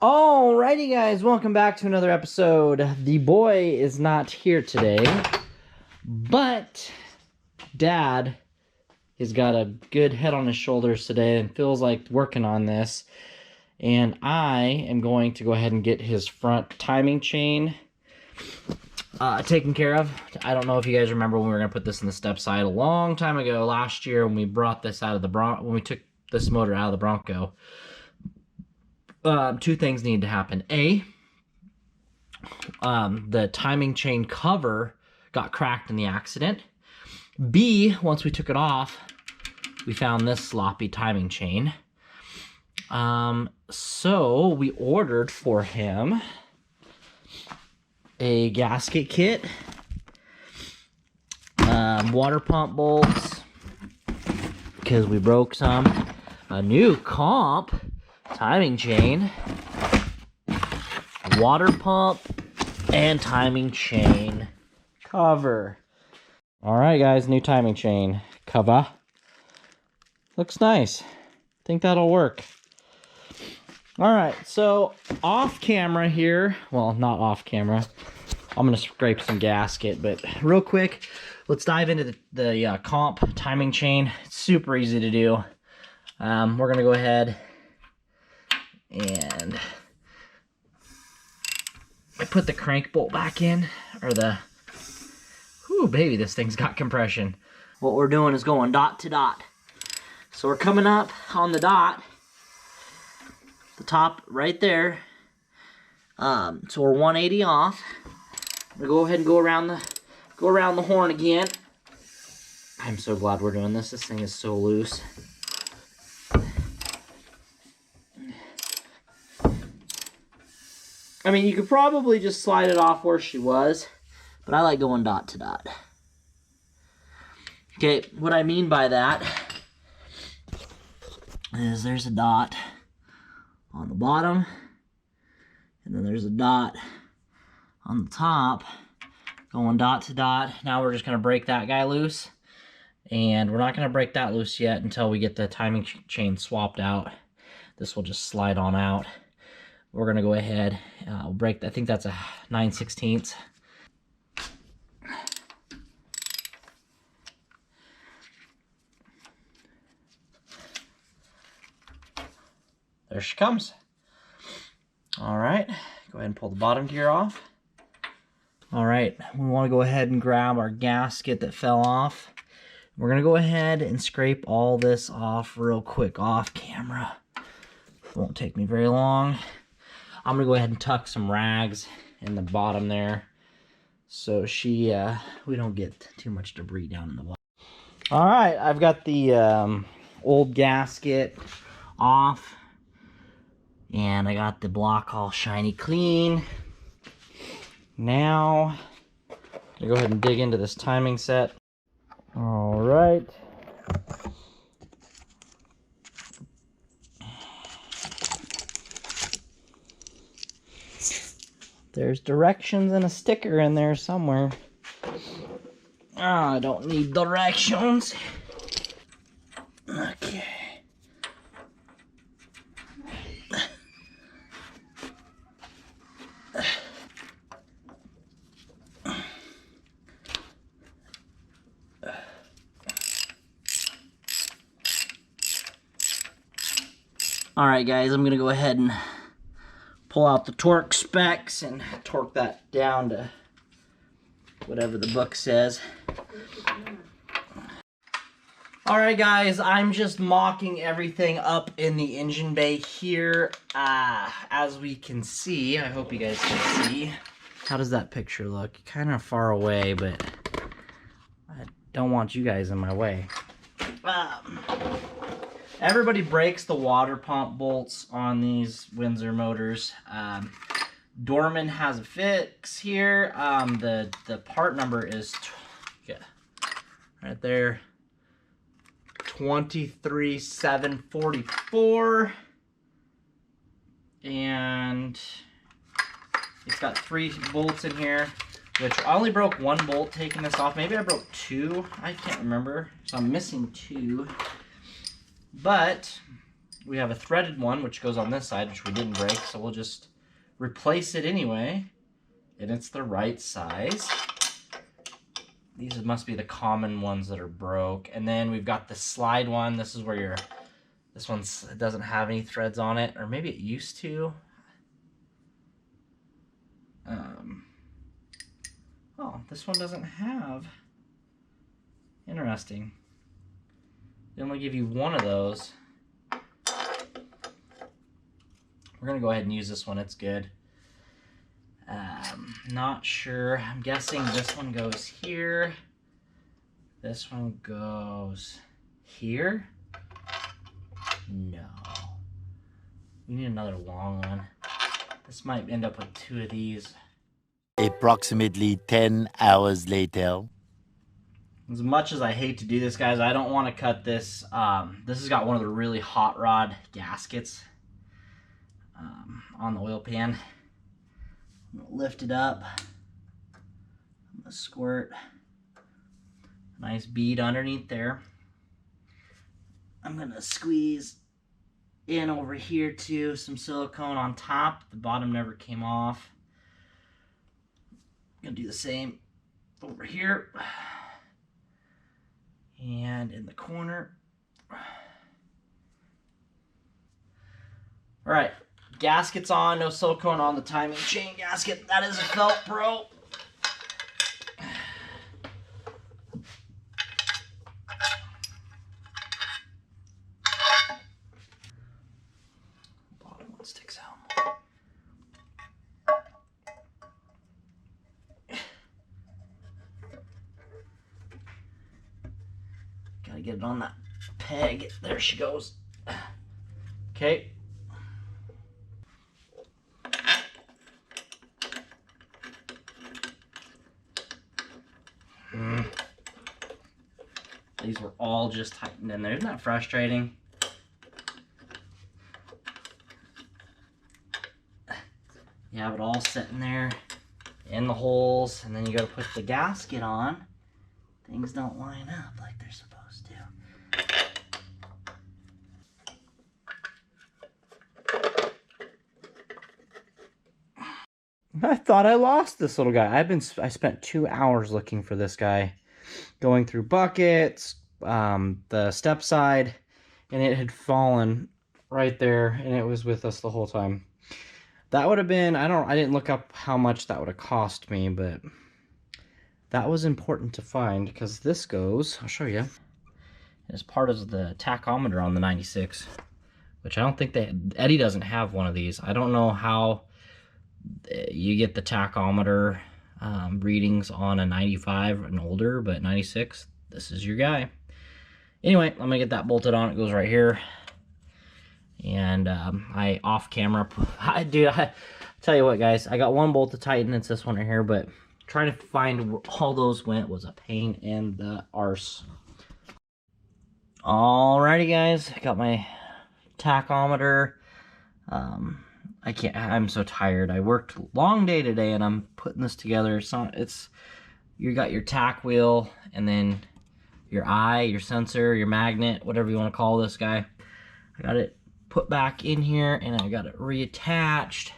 Alrighty guys, welcome back to another episode. The boy is not here today, but Dad has got a good head on his shoulders today and feels like working on this. And I am going to go ahead and get his front timing chain taken care of. I don't know if you guys remember when we were going to put this in the step side a long time ago last year when we brought this out of the when we took this motor out of the Bronco. Two things need to happen. A, the timing chain cover got cracked in the accident. B, once we took it off, we found this sloppy timing chain. So we ordered for him a gasket kit, water pump bolts, because we broke some, a new comp timing chain, water pump, and timing chain cover. Alright guys, new timing chain cover. Looks nice. Think that'll work. Alright, so off camera here, well, not off camera, I'm going to scrape some gasket, but real quick, let's dive into the comp timing chain. It's super easy to do. We're going to go ahead and I put the crank bolt back in, or whew, baby, this thing's got compression. What we're doing is going dot to dot. So we're coming up on the dot, the top right there. So we're 180 off. I'm gonna go ahead and go around the horn again. I'm so glad we're doing this. This thing is so loose. I mean, you could probably just slide it off where she was, but I like going dot to dot. Okay, what I mean by that is there's a dot on the bottom, and then there's a dot on the top, going dot to dot. Now we're just going to break that guy loose, and we're not going to break that loose yet until we get the timing chain swapped out. This will just slide on out. We're going to go ahead, break, I think that's a 9/16. There she comes. All right, go ahead and pull the bottom gear off. All right, we want to go ahead and grab our gasket that fell off. We're going to go ahead and scrape all this off real quick off camera. It won't take me very long. I'm going to go ahead and tuck some rags in the bottom there so we don't get too much debris down in the bottom. All right, I've got the old gasket off, and I got the block all shiny clean. Now, I'm going to go ahead and dig into this timing set. All right. There's directions and a sticker in there somewhere. Oh, I don't need directions. Okay. Alright guys, I'm going to go ahead and pull out the torque specs and torque that down to whatever the book says. Alright guys, I'm just mocking everything up in the engine bay here. As we can see, I hope you guys can see. How does that picture look? Kind of far away, but I don't want you guys in my way. Everybody breaks the water pump bolts on these Windsor motors. Dorman has a fix here. The part number is right there, 23744, and it's got 3 bolts in here, which I only broke 1 bolt taking this off. Maybe I broke 2. I can't remember. So I'm missing 2. But we have a threaded one, which goes on this side, which we didn't break, so we'll just replace it anyway, and it's the right size. These must be the common ones that are broke. And then we've got the slide one. This is where this one doesn't have any threads on it, or maybe it used to. Oh, this one doesn't have. Interesting. They only give you one of those. We're gonna go ahead and use this one, it's good. Not sure, I'm guessing this one goes here. This one goes here. No. We need another long one. This might end up with 2 of these. Approximately 10 hours later. As much as I hate to do this, guys, I don't want to cut this. This has got one of the really hot rod gaskets on the oil pan. I'm gonna lift it up. I'm gonna squirt a nice bead underneath there. I'm gonna squeeze in over here too, some silicone on top. The bottom never came off. I'm gonna do the same over here and in the corner. All right, gasket's on, no silicone on the timing chain gasket. That is a Velcro. Bottom one sticks out. Gotta get it on that peg. There she goes. Okay. These were all just tightened in there. Isn't that frustrating? You have it all sitting there in the holes, and then you gotta put the gasket on. Things don't line up like they're supposed to. I thought I lost this little guy. I spent 2 hours looking for this guy, going through buckets, the step side, and it had fallen right there, and it was with us the whole time. That would have been, I didn't look up how much that would have cost me, but that was important to find, because this goes, I'll show you, as part of the tachometer on the 96, which I don't think Eddie doesn't have one of these. I don't know how you get the tachometer readings on a 95 and older, but 96, this is your guy. Anyway, I'm gonna get that bolted on. It goes right here. And I off camera, I tell you what, guys, I got one bolt to tighten. It's this one right here, but trying to find where all those went was a pain in the arse. Alrighty, guys, I got my tachometer. I'm so tired. I worked a long day today, and I'm putting this together. You got your tack wheel, and then your eye, your sensor, your magnet, whatever you want to call this guy. I got it put back in here, and I got it reattached.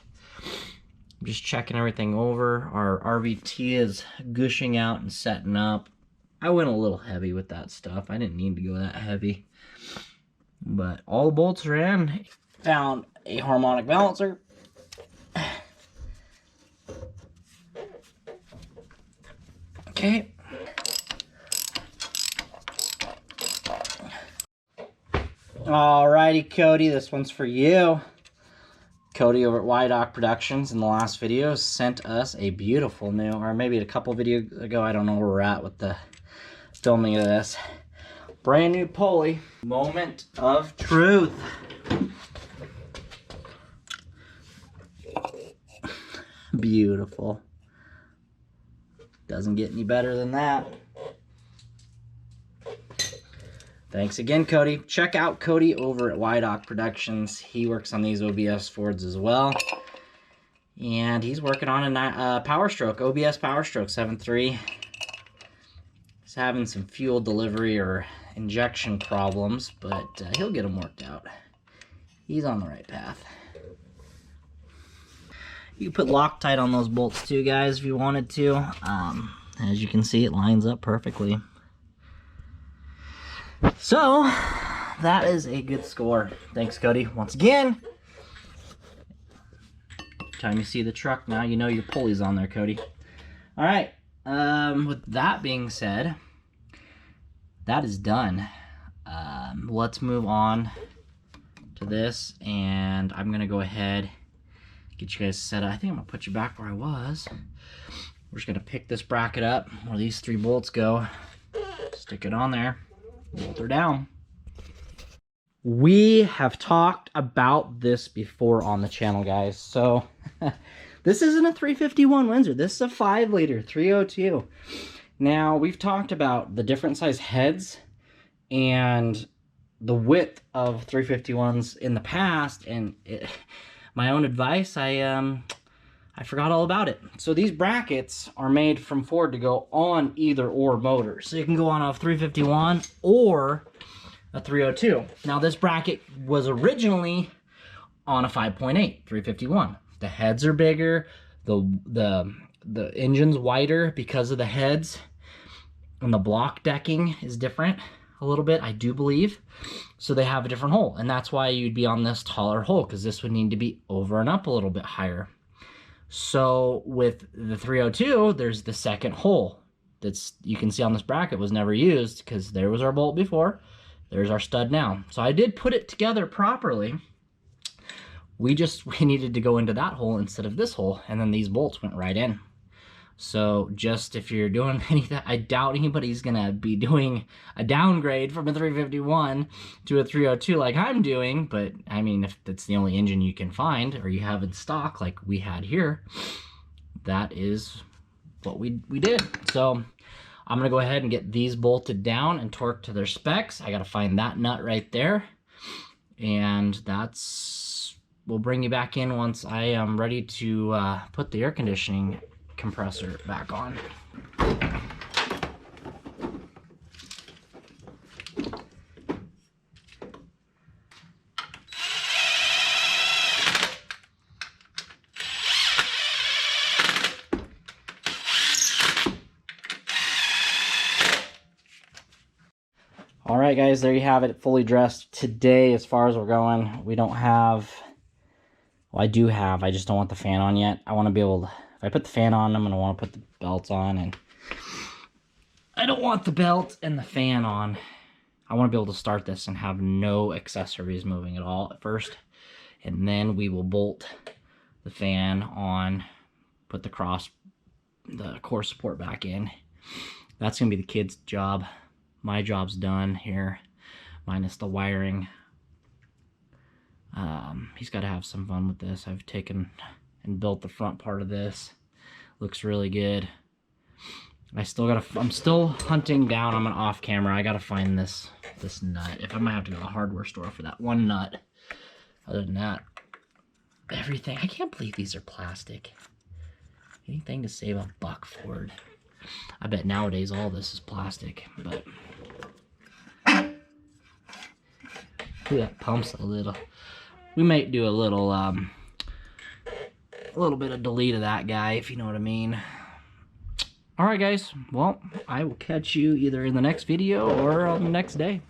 I'm just checking everything over. Our RVT is gushing out and setting up. I went a little heavy with that stuff. I didn't need to go that heavy, but all the bolts are in. Found a harmonic balancer. Okay. Alrighty, Cody, this one's for you. Cody over at YDOC Productions in the last video sent us a beautiful new, or maybe a couple videos ago, I don't know where we're at with the filming of this. Brand new pulley. Moment of truth. Beautiful. Doesn't get any better than that. Thanks again, Cody. Check out Cody over at YDOC Productions. He works on these OBS Fords as well. And he's working on a Power Stroke, OBS Power Stroke 7.3. He's having some fuel delivery or injection problems, but he'll get them worked out. He's on the right path. You can put Loctite on those bolts too, guys, if you wanted to. As you can see, it lines up perfectly. So, that is a good score. Thanks, Cody. Once again, time you see the truck now, you know your pulley's on there, Cody. All right. With that being said, that is done. Let's move on to this, and I'm gonna go ahead, get you guys set up. I think I'm gonna put you back where I was. We're just gonna pick this bracket up where these 3 bolts go, stick it on there, bolt her down. We have talked about this before on the channel, guys. So this isn't a 351 Windsor. This is a 5-liter 302. Now, we've talked about the different size heads and the width of 351s in the past, and my own advice, I forgot all about it. So these brackets are made from Ford to go on either or motor. So you can go on a 351 or a 302. Now this bracket was originally on a 5.8 351. The heads are bigger, the engine's wider because of the heads, and the block decking is different a little bit, I do believe. So they have a different hole, and that's why you'd be on this taller hole, because this would need to be over and up a little bit higher. So with the 302, there's the second hole that's, you can see on this bracket, was never used, because there was our bolt before, there's our stud now. So I did put it together properly. We needed to go into that hole instead of this hole, and then these bolts went right in. So just if you're doing anything, I doubt anybody's gonna be doing a downgrade from a 351 to a 302 like I'm doing, but I mean, if that's the only engine you can find or you have in stock like we had here, that is what we did. So I'm gonna go ahead and get these bolted down and torqued to their specs. I gotta find that nut right there, and we'll bring you back in once I am ready to put the air conditioning compressor back on. All right, guys, there you have it, fully dressed today. As far as we're going, we don't have, well, I do have, I just don't want the fan on yet. I want to be able to, if I put the fan on, I'm going to want to put the belts on, and I don't want the belt and the fan on. I want to be able to start this and have no accessories moving at all at first, and then we will bolt the fan on, put the core support back in. That's going to be the kid's job. My job's done here, minus the wiring. He's got to have some fun with this. I've taken and built the front part of this. Looks really good. I'm still hunting down. I'm an off camera. I gotta find this nut. If I might have to go to the hardware store for that one nut. Other than that, everything. I can't believe these are plastic. Anything to save a buck, Ford. I bet nowadays all this is plastic, but ooh, that pumps a little. We might do a little bit of delete of that guy, if you know what I mean. Alright, guys, well, I will catch you either in the next video or on the next day.